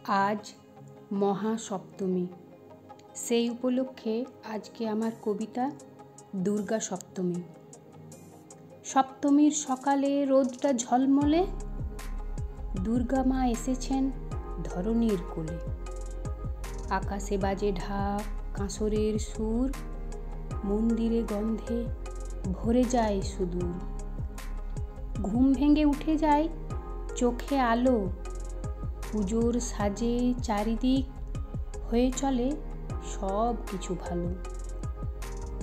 আজ মহাসপ্তমী। সেই উপলক্ষে আজকে আমার কবিতা দুর্গা সপ্তমী। সপ্তমীর সকালে রোদটা ঝলমলে, দুর্গা মা এসেছেন ধরণীর কোলে। আকাশে বাজে ঢাক, কাঁসরের সুর, মন্দিরে গন্ধে ভরে যায় সুদূর। ঘুম ভেঙে উঠে যায় চোখে আলো, পুজোর সাজে চারিদিক হয়ে চলে সব কিছু ভালো।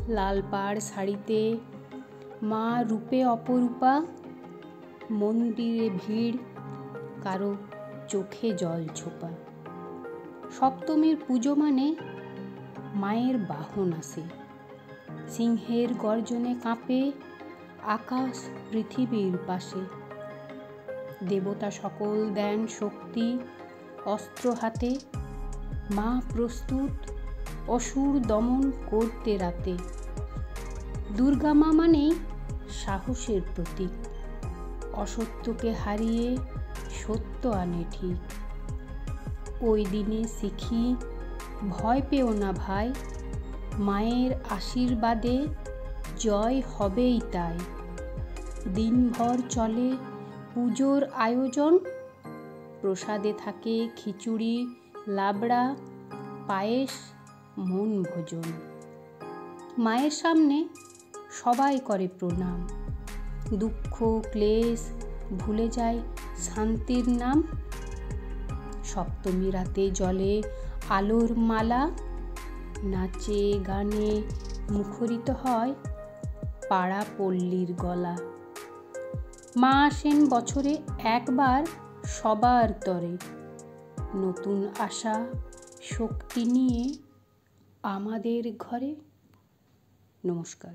লাল পাড় শাড়িতে মা রূপে অপরূপা, মন্দিরে ভিড়, কারো চোখে জল ছোপা। সপ্তমীর পুজো মানে মায়ের বাহন আসে, সিংহের গর্জনে কাঁপে আকাশ পৃথিবীর পাশে। দেবতা সকল দেন শক্তি অস্ত্র হাতে, মা প্রস্তুত অসুর দমন করতে রাতে। দুর্গা মা মানেই সাহসের প্রতীক, অসত্যকে হারিয়ে সত্য আনে ঠিক। ওই দিনে শিখি ভয় পেও না ভাই, মায়ের আশীর্বাদে জয় হবেই তাই। দিনভর চলে পুজোর আয়োজন, প্রসাদে থাকে খিচুড়ি, লাবড়া, পায়েস, মন ভোজন। মায়ের সামনে সবাই করে প্রণাম, দুঃখ ক্লেশ ভুলে যায় শান্তির নাম। সপ্তমী রাতে জলে আলোর মালা, নাচে গানে মুখরিত হয় পাড়া পল্লীর গলা। মা আসেন বছরে একবার সবার তরে, নতুন আশা শক্তি নিয়ে আমাদের ঘরে। নমস্কার।